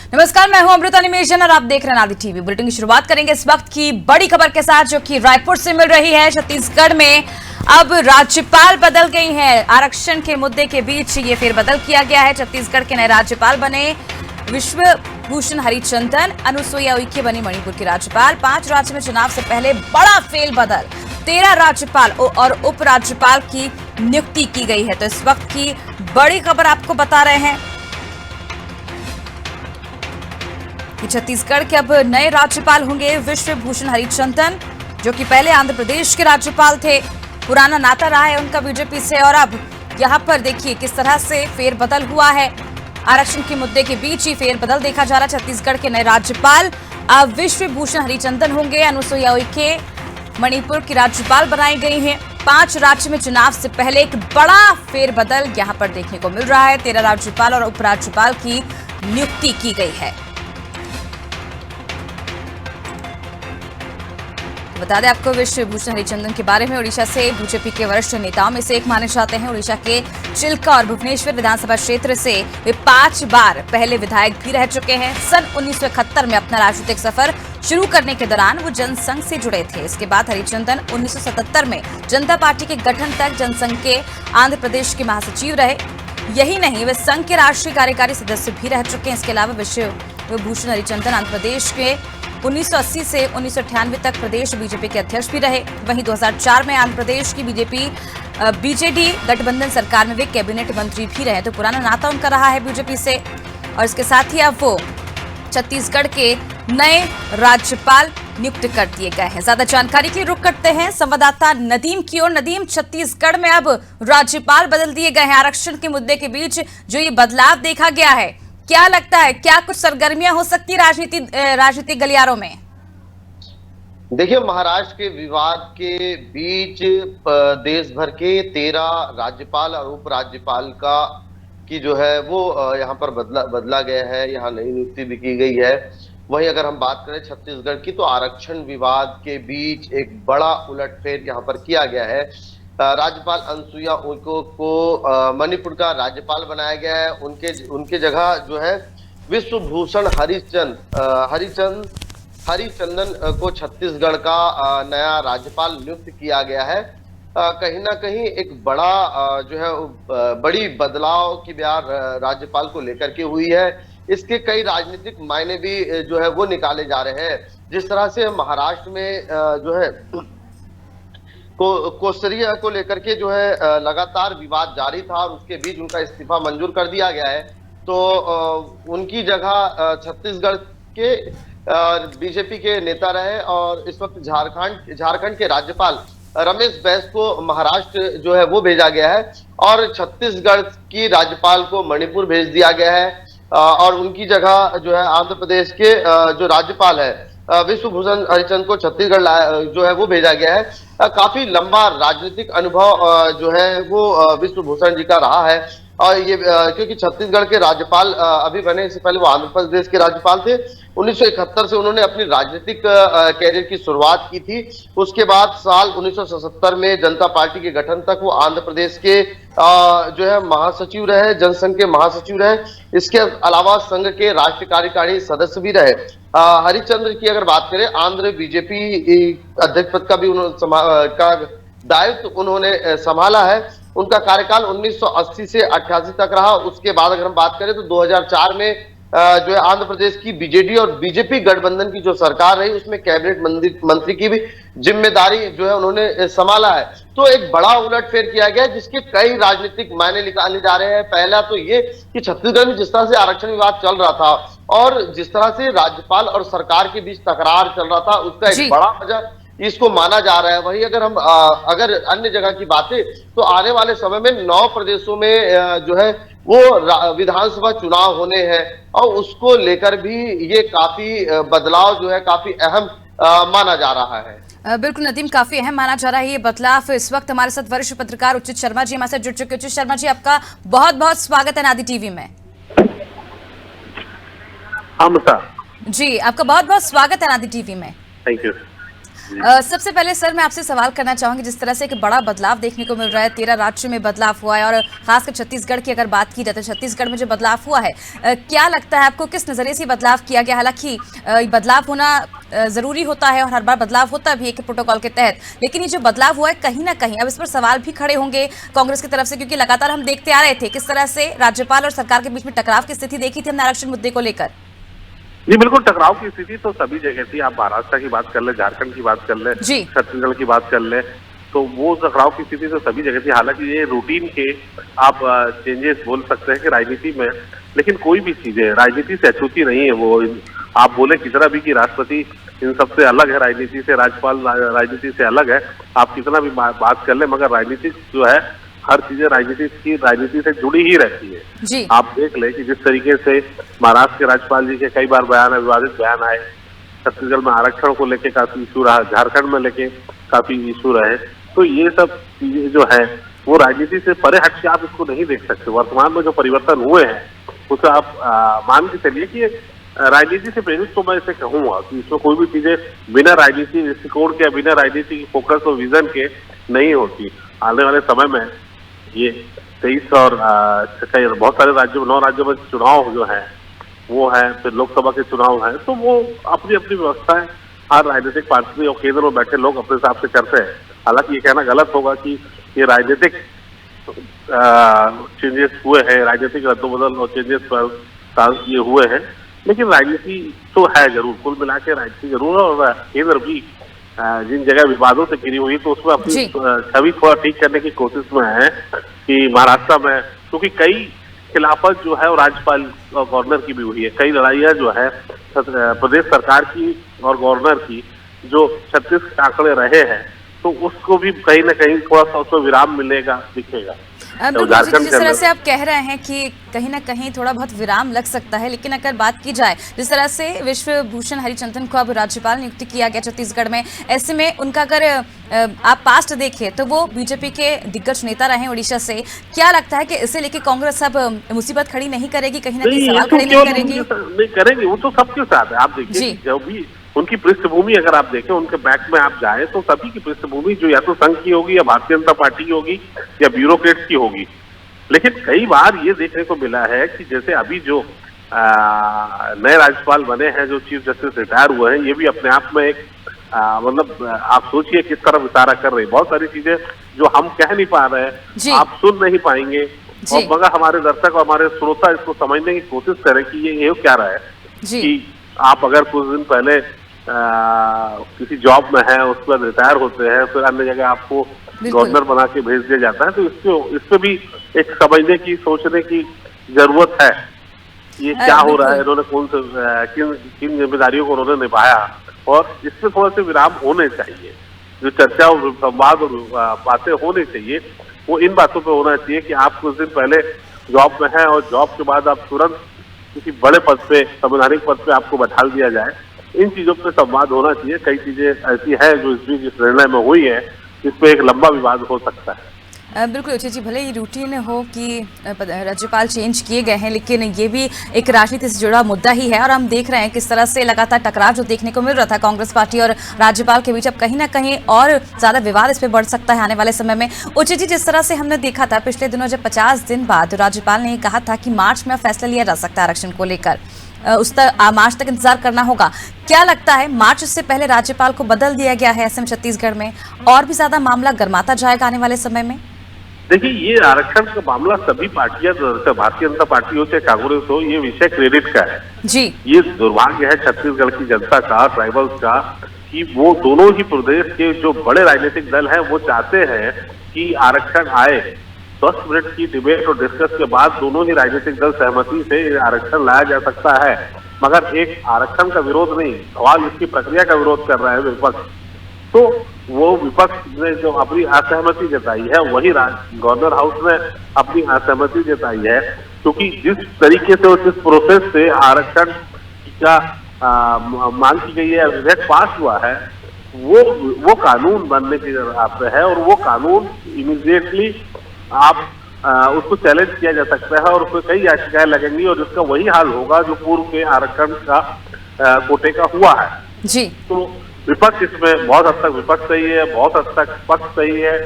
नमस्कार, मैं हूं अमृता निमेशन और आप देख रहे हैं नादी टीवी। बुलेटिन की शुरुआत करेंगे इस वक्त की बड़ी खबर के साथ, जो कि रायपुर से मिल रही है। छत्तीसगढ़ में अब राज्यपाल बदल गई हैं। आरक्षण के मुद्दे के बीच ये फेरबदल किया गया है। छत्तीसगढ़ के नए राज्यपाल बने विश्वभूषण हरिचंदन। अनुसुईया उइके बनी मणिपुर की राज्यपाल। 5 राज्य में चुनाव से पहले बड़ा फेरबदल। 13 राज्यपाल और उपराज्यपाल की नियुक्ति की गई है। तो इस वक्त की बड़ी खबर आपको बता रहे हैं कि छत्तीसगढ़ के अब नए राज्यपाल होंगे विश्वभूषण हरिचंदन, जो कि पहले आंध्र प्रदेश के राज्यपाल थे। पुराना नाता रहा है उनका बीजेपी से, और अब यहां पर देखिए किस तरह से फेरबदल हुआ है। आरक्षण के मुद्दे के बीच ही फेरबदल देखा जा रहा है। छत्तीसगढ़ के नए राज्यपाल अब विश्वभूषण हरिचंदन होंगे। अनुसुईया उइके मणिपुर की राज्यपाल बनाई गई हैं। 5 राज्य में चुनाव से पहले एक बड़ा फेरबदल यहां पर देखने को मिल रहा है। 13 राज्यपाल और उपराज्यपाल की नियुक्ति की गई है। बता दें आपको विश्वभूषण हरिचंदन के बारे में, उड़ीसा से बीजेपी के वरिष्ठ नेताओं में से एक माने जाते हैं। उड़ीसा के चिल्का और भुवनेश्वर विधानसभा क्षेत्र से वे 5 बार पहले विधायक भी रह चुके हैं। सन 1971 में अपना राजनीतिक सफर शुरू करने के दौरान वो जनसंघ से जुड़े थे। इसके बाद हरिचंदन 1977 में जनता पार्टी के गठन तक जनसंघ के आंध्र प्रदेश के महासचिव रहे। यही नहीं, वे संघ के राष्ट्रीय कार्यकारी सदस्य भी रह चुके हैं। इसके अलावा विश्वभूषण हरिचंदन आंध्र प्रदेश के 1980 से 1998 तक प्रदेश बीजेपी के अध्यक्ष भी रहे। वहीं 2004 में आंध्र प्रदेश की बीजेडी गठबंधन सरकार में वे कैबिनेट मंत्री भी रहे। तो पुराना नाता उनका रहा है बीजेपी से, और इसके साथ ही अब वो छत्तीसगढ़ के नए राज्यपाल नियुक्त कर दिए गए हैं। ज्यादा जानकारी के लिए रुख करते हैं संवाददाता नदीम की ओर। नदीम, छत्तीसगढ़ में अब राज्यपाल बदल दिए गए हैं। आरक्षण के मुद्दे के बीच जो ये बदलाव देखा गया है, क्या लगता है, क्या कुछ सरगर्मियां हो सकती है राजनीतिक गलियारों में? देखिए, महाराष्ट्र के विवाद के बीच देश भर के 13 राज्यपाल और उपराज्यपाल की जो है वो यहाँ पर बदला गया है। यहाँ नई नियुक्ति भी की गई है। वहीं अगर हम बात करें छत्तीसगढ़ की, तो आरक्षण विवाद के बीच एक बड़ा उलटफेर यहाँ पर किया गया है। राज्यपाल अनुसुईया उइके को मणिपुर का राज्यपाल बनाया गया है। उनके जगह जो है विश्वभूषण हरिचंदन को छत्तीसगढ़ का नया राज्यपाल नियुक्त किया गया है। कहीं ना कहीं एक बड़ा जो है बड़ी बदलाव की बयार राज्यपाल को लेकर के हुई है। इसके कई राजनीतिक मायने भी जो है वो निकाले जा रहे हैं। जिस तरह से महाराष्ट्र में जो है कोसरिया को लेकर के जो है लगातार विवाद जारी था, और उसके बीच उनका इस्तीफा मंजूर कर दिया गया है। तो उनकी जगह छत्तीसगढ़ के बीजेपी के नेता रहे, और इस वक्त झारखंड के राज्यपाल रमेश बैस को महाराष्ट्र जो है वो भेजा गया है, और छत्तीसगढ़ की राज्यपाल को मणिपुर भेज दिया गया है। और उनकी जगह जो है आंध्र प्रदेश के जो राज्यपाल है विश्वभूषण हरिचंदन को छत्तीसगढ़ जो है वो भेजा गया है। काफी लंबा राजनीतिक अनुभव जो है वो विश्वभूषण जी का रहा है। और ये क्योंकि छत्तीसगढ़ के राज्यपाल अभी बने, इससे पहले वो आंध्र प्रदेश के राज्यपाल थे। 1971 से उन्होंने अपनी राजनीतिक कैरियर की शुरुआत की थी। उसके बाद साल 1977 में जनता पार्टी के गठन तक वो आंध्र प्रदेश के जो है महासचिव रहे, जनसंघ के महासचिव रहे। इसके अलावा संघ के राष्ट्रीय कार्यकारी सदस्य भी रहे। हरिचंद्र की अगर बात करें, आंध्र बीजेपी अध्यक्ष पद का भी का दायित्व उन्होंने संभाला है। उनका कार्यकाल 1980 से 88 तक रहा। उसके बाद अगर हम बात करें तो 2004 में जो है आंध्र प्रदेश की बीजेडी और बीजेपी गठबंधन की जो सरकार रही, उसमें कैबिनेट मंत्री की भी जिम्मेदारी जो है उन्होंने संभाला है। तो एक बड़ा उलटफेर किया गया, जिसके कई राजनीतिक मायने निकाले जा रहे हैं। पहला तो ये कि छत्तीसगढ़ में जिस तरह से आरक्षण विवाद चल रहा था, और जिस तरह से राज्यपाल और सरकार के बीच तकरार चल रहा था, उसका एक बड़ा वजह इसको माना जा रहा है। वही अगर हम अगर अन्य जगह की बातें, तो आने वाले समय में 9 प्रदेशों में जो है वो विधानसभा चुनाव होने हैं, और उसको लेकर भी ये काफी बदलाव जो है काफी अहम माना जा रहा है। बिल्कुल नदीम, काफी अहम माना जा रहा है ये बदलाव। इस वक्त हमारे साथ वरिष्ठ पत्रकार उचित शर्मा जी हमारे साथ जुड़ चुके हैं। उचित शर्मा जी, आपका बहुत बहुत स्वागत है नादी टीवी में। जी, आपका बहुत बहुत स्वागत है नादी टीवी में। Thank you. सबसे पहले सर मैं आपसे सवाल करना चाहूंगी, जिस तरह से एक बड़ा बदलाव देखने को मिल रहा है, 13 राज्यों में बदलाव हुआ है और खासकर छत्तीसगढ़ की अगर बात की जाए तो छत्तीसगढ़ में जो बदलाव हुआ है, क्या लगता है आपको, किस नजरिए से बदलाव किया गया? हालांकि बदलाव होना जरूरी होता है और हर बार बदलाव होता भी है कि प्रोटोकॉल के तहत, लेकिन ये जो बदलाव हुआ है कहीं ना कहीं अब इस पर सवाल भी खड़े होंगे कांग्रेस की तरफ से, क्योंकि लगातार हम देखते आ रहे थे किस तरह से राज्यपाल और सरकार के बीच में टकराव की स्थिति देखी थी हमने आरक्षण मुद्दे को लेकर। जी बिल्कुल, टकराव की स्थिति तो सभी जगह थी। आप महाराष्ट्र की बात कर ले, झारखंड की बात कर ले, छत्तीसगढ़ की बात कर ले, तो वो टकराव की स्थिति तो सभी जगह थी। हालांकि ये रूटीन के आप चेंजेस बोल सकते हैं कि राजनीति में, लेकिन कोई भी चीजें राजनीति से अछूती नहीं है। वो आप बोले कितना भी कि राष्ट्रपति इन सबसे अलग है राजनीति से, राज्यपाल राजनीति से अलग है, आप कितना भी बात कर ले, मगर राजनीति जो है हर चीजें राजनीति से जुड़ी ही रहती है। जी। आप देख ले कि जिस तरीके से महाराष्ट्र के राज्यपाल जी के कई बार विवादित बयान आए, छत्तीसगढ़ में आरक्षण को लेके काफी इशू रहा, झारखंड में लेके काफी इशू रहे, तो ये सब चीजें जो है वो राजनीति से परे हट के आप इसको नहीं देख सकते। वर्तमान में जो परिवर्तन हुए हैं उसे आप मान के चलिए कि राजनीति से प्रेरित, तो मैं इसे कहूंगा कि इसमें कोई भी चीजें बिना राजनीति दृष्टिकोण के, बिना राजनीति की फोकस और विजन के नहीं होती। आने वाले समय में ये 23 और बहुत सारे राज्यों में, 9 राज्यों में चुनाव जो है वो है, फिर लोकसभा के चुनाव है, तो वो अपनी अपनी व्यवस्था है। हर राजनीतिक पार्टी और केंद्र में बैठे लोग अपने हिसाब से करते हैं। हालांकि ये कहना गलत होगा कि ये राजनीतिक चेंजेस हुए हैं, राजनीतिक रद्दोबदल और चेंजेस पर ये हुए हैं, लेकिन राजनीति तो है जरूर, कुल मिला के राजनीति जरूर है। और केंद्र भी जिन जगह विवादों से घिरी हुई तो उसमें अपनी छवि थोड़ा ठीक करने की कोशिश में है कि महाराष्ट्र में, क्योंकि कई खिलाफत जो है वो राज्यपाल और गवर्नर की भी हुई है, कई लड़ाइयां जो है प्रदेश सरकार की और गवर्नर की जो 36 के आंकड़े रहे हैं, तो उसको भी कहीं ना कहीं थोड़ा सा उसको विराम मिलेगा, दिखेगा। जिस तरह से आप कह रहे हैं कि कहीं ना कहीं थोड़ा बहुत विराम लग सकता है, लेकिन अगर बात की जाए जिस तरह से विश्व भूषण हरिचंदन को अब राज्यपाल नियुक्त किया गया छत्तीसगढ़ में, ऐसे में उनका अगर आप पास्ट देखें तो वो बीजेपी के दिग्गज नेता रहे उड़ीसा से, क्या लगता है कि इसे लेके कांग्रेस अब मुसीबत खड़ी नहीं करेगी, कहीं ना कहीं सवाल खड़े नहीं करेगी? नहीं करेंगी, वो तो सबके साथ है। आप देखिए जब भी उनकी पृष्ठभूमि अगर आप देखें, उनके बैक में आप जाए तो सभी की पृष्ठभूमि जो या तो संघ की होगी या भारतीय जनता पार्टी की होगी या ब्यूरोक्रेट्स की होगी। लेकिन कई बार ये देखने को मिला है कि जैसे अभी जो नए राज्यपाल बने हैं, जो चीफ जस्टिस रिटायर हुए हैं, ये भी अपने आप में एक मतलब आप सोचिए किस तरफ इशारा कर रहे हैं। बहुत सारी चीजें जो हम कह नहीं पा रहे हैं, आप सुन नहीं पाएंगे, और मगर हमारे दर्शक और हमारे श्रोता इसको समझने की कोशिश करें कि ये क्या रहा है कि आप अगर कुछ दिन पहले किसी जॉब में है, उसके बाद रिटायर होते हैं, फिर अन्य जगह आपको गवर्नर बना के भेज दिया जाता है, तो इस पे भी एक समझने की, सोचने की जरूरत है। ये क्या हो रहा है, इन्होंने किन जिम्मेदारियों को उन्होंने निभाया, और इसमें थोड़े से विराम होने चाहिए। जो चर्चा और संवाद और बातें होनी चाहिए वो इन बातों पे होना चाहिए कि आप कुछ दिन पहले जॉब में हैं और जॉब के बाद आप तुरंत किसी बड़े पद पे, संवैधानिक पद पे आपको बैठा दिया जाए। इन चीजों पे संवाद होना चाहिए। कई चीजें ऐसी है जो इस बीच इस निर्णय में हुई है, इस पे एक लंबा विवाद हो सकता है। बिल्कुल उचित जी, भले ही रूटीन हो कि राज्यपाल चेंज किए गए हैं, लेकिन ये भी एक राजनीति से जुड़ा मुद्दा ही है, और हम देख रहे हैं किस तरह से लगातार टकराव जो देखने को मिल रहा था कांग्रेस पार्टी और राज्यपाल के बीच, अब कहीं ना कहीं और ज्यादा विवाद इस पर बढ़ सकता है आने वाले समय में। उचित जी, जिस तरह से हमने देखा था पिछले दिनों जब 50 दिन बाद राज्यपाल ने कहा था कि मार्च में फैसला लिया जा सकता है आरक्षण को लेकर, उस तक मार्च तक इंतजार करना होगा, क्या लगता है मार्च से पहले राज्यपाल को बदल दिया गया है ऐसे में छत्तीसगढ़ में और भी ज्यादा मामला गर्माता जाएगा आने वाले समय में? देखिए, ये आरक्षण का मामला सभी पार्टियां, भारतीय जनता पार्टी हो चाहे कांग्रेस हो, ये विषय क्रेडिट का है जी। ये दुर्भाग्य है छत्तीसगढ़ की जनता का, ट्राइबल्स का, कि वो दोनों ही प्रदेश के जो बड़े राजनीतिक दल हैं वो चाहते हैं कि आरक्षण आए। 10 मिनट की डिबेट और डिस्कस के बाद दोनों ही राजनीतिक दल सहमति से आरक्षण लाया जा सकता है, मगर एक आरक्षण का विरोध नहीं, सवाल इसकी प्रक्रिया का विरोध कर रहा है विपक्ष। तो वो विपक्ष ने जो अपनी असहमति जताई है, वही गवर्नर हाउस ने अपनी असहमति जताई है, क्योंकि जिस तरीके से और जिस प्रोसेस से आरक्षण का मांग की गई है, विधेयक पास हुआ है, वो कानून बनने की जरूरत है, और वो कानून इमीडिएटली आप उसको चैलेंज किया जा सकता है और उसमें कई याचिकाएं लगेंगी, और इसका वही हाल होगा जो पूर्व के आरक्षण का कोटे का हुआ है जी। तो विपक्ष इसमें बहुत हद तक विपक्ष सही है, बहुत हद तक पक्ष सही है,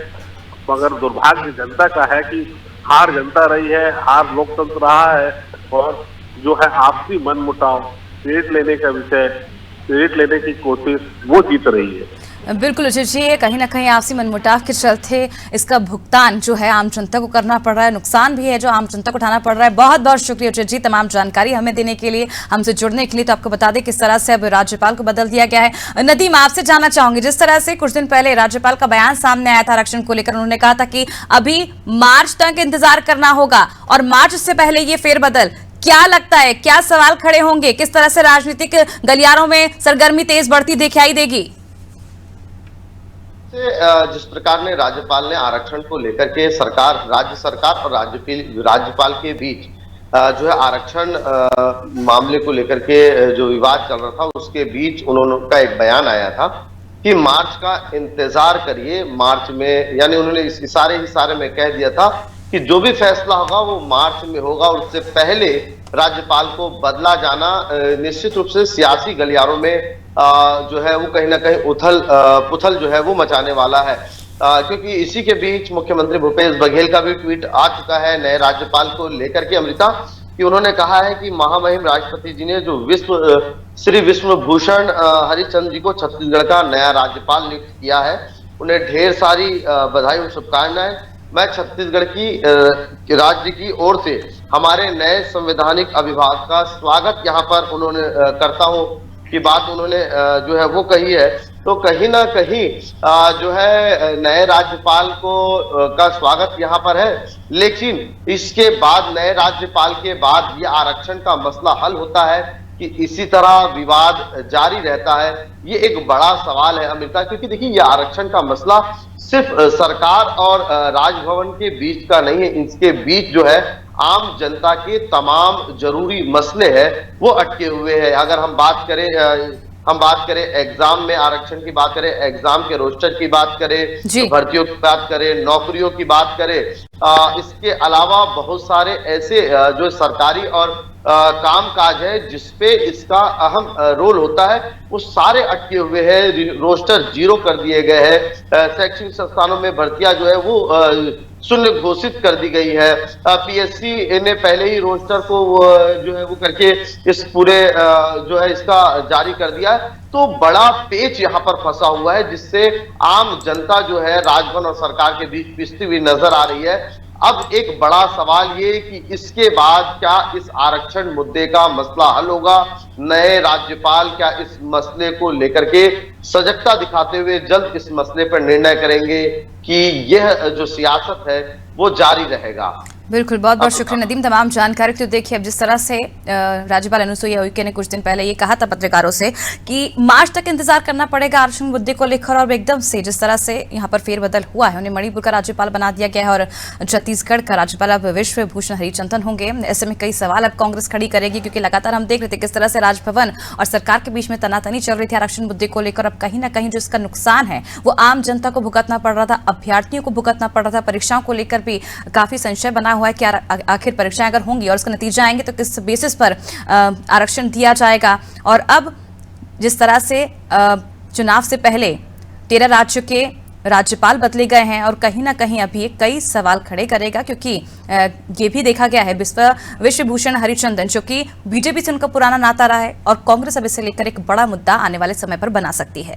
मगर दुर्भाग्य जनता का है कि हार जनता रही है, हार लोकतंत्र रहा है, और जो है आपसी मनमुटाव, क्रेडिट लेने का विषय, क्रेडिट लेने की कोशिश, वो जीत रही है। बिल्कुल उचित जी, कहीं ना कहीं आपसी मनमुटाव के चलते इसका भुगतान जो है आम जनता को करना पड़ रहा है, नुकसान भी है जो आम जनता को उठाना पड़ रहा है। बहुत बहुत शुक्रिया उचित जी तमाम जानकारी हमें देने के लिए, हमसे जुड़ने के लिए। तो आपको बता दें किस तरह से अब राज्यपाल को बदल दिया गया है। नदीम, आपसे जानना चाहूंगी, जिस तरह से कुछ दिन पहले राज्यपाल का बयान सामने आया था आरक्षण को लेकर, उन्होंने कहा था कि अभी मार्च तक इंतजार करना होगा और मार्च से पहले ये फेरबदल, क्या लगता है क्या सवाल खड़े होंगे, किस तरह से राजनीतिक गलियारों में सरगर्मी तेज बढ़ती दिखाई देगी? जिस प्रकार ने राज्यपाल ने आरक्षण को लेकर के राज्य सरकार और राज्यपाल के बीच जो है आरक्षण मामले को लेकर के जो विवाद चल रहा था, उसके बीच उनका एक बयान आया था कि मार्च का इंतजार करिए। मार्च में, यानी उन्होंने इस इशारे में कह दिया था कि जो भी फैसला होगा वो मार्च में होगा, और उससे पहले राज्यपाल को बदला जाना निश्चित रूप से सियासी गलियारों में जो है वो कहीं ना कहीं उथल पुथल जो है वो मचाने वाला है, क्योंकि इसी के बीच मुख्यमंत्री भूपेश बघेल का भी ट्वीट आ चुका है नए राज्यपाल को लेकर के, अमृता, कि उन्होंने कहा है कि महामहिम राष्ट्रपति जी ने जो श्री विश्व भूषण हरिचंद जी को छत्तीसगढ़ का नया राज्यपाल नियुक्त किया है, उन्हें ढेर सारी बधाई और शुभकामनाएं। मैं छत्तीसगढ़ की राज्य की ओर से हमारे नए संवैधानिक अभिभाषक का स्वागत यहाँ पर उन्होंने करता हूँ की बात उन्होंने जो है वो कही है। तो कहीं ना कहीं जो है नए राज्यपाल को का स्वागत यहाँ पर है, लेकिन इसके बाद नए राज्यपाल के बाद ये आरक्षण का मसला हल होता है कि इसी तरह विवाद जारी रहता है, ये एक बड़ा सवाल है अमृता, क्योंकि देखिए ये आरक्षण का मसला सिर्फ सरकार और राजभवन के बीच का नहीं है, इसके बीच जो है आम जनता के तमाम जरूरी मसले हैं वो अटके हुए हैं। अगर हम बात करें एग्जाम में आरक्षण की बात करें, एग्जाम के रोस्टर की बात करें, तो भर्तियों की बात करें, नौकरियों की बात करें, इसके अलावा बहुत सारे ऐसे जो सरकारी और काम काज है जिसपे इसका अहम रोल होता है, वो सारे अटके हुए हैं। रोस्टर जीरो कर दिए गए हैं, शैक्षणिक संस्थानों में भर्तियां जो है वो शून्य घोषित कर दी गई है। पीएससी ने पहले ही रोस्टर को जो है वो करके इस पूरे जो है इसका जारी कर दिया है। तो बड़ा पेच यहाँ पर फंसा हुआ है, जिससे आम जनता जो है राजभवन और सरकार के बीच पिसती हुई नजर आ रही है। अब एक बड़ा सवाल ये कि इसके बाद क्या इस आरक्षण मुद्दे का मसला हल होगा? नए राज्यपाल क्या इस मसले को लेकर के सजगता दिखाते हुए जल्द इस मसले पर निर्णय करेंगे कि यह जो सियासत है वो जारी रहेगा? बिल्कुल, बहुत बहुत शुक्रिया नदीम तमाम जानकारी। तो देखिए अब जिस तरह से राज्यपाल अनुसुईया उइके ने कुछ दिन पहले ये कहा था पत्रकारों से कि मार्च तक इंतजार करना पड़ेगा आरक्षण मुद्दे को लेकर, और एकदम से जिस तरह से यहाँ पर फेरबदल हुआ है, उन्हें मणिपुर का राज्यपाल बना दिया गया है और छत्तीसगढ़ का राज्यपाल अब विश्व भूषण हरिचंदन होंगे। ऐसे में कई सवाल अब कांग्रेस खड़ी करेगी, क्योंकि लगातार हम देख रहे थे किस तरह से राजभवन और सरकार के बीच में तनातनी चल रही थी आरक्षण मुद्दे को लेकर। अब कहीं ना कहीं जो इसका नुकसान है वो आम जनता को भुगतना पड़ रहा था, अभ्यर्थियों को भुगतना पड़ रहा था। परीक्षाओं को लेकर भी काफी संशय बना हुआ है कि आखिर परीक्षाएं अगर होंगी और उसका नतीजा आएंगे तो किस बेसिस पर आरक्षण दिया जाएगा। और अब जिस तरह से चुनाव से पहले 13 राज्यों के राज्यपाल बदले गए हैं, और कहीं ना कहीं अभी कई सवाल खड़े करेगा, क्योंकि ये भी देखा गया है विश्व भूषण हरिचंदन जो कि बीजेपी से उनका पुराना नाता रहा है, और कांग्रेस अब इसे लेकर एक बड़ा मुद्दा आने वाले समय पर बना सकती है।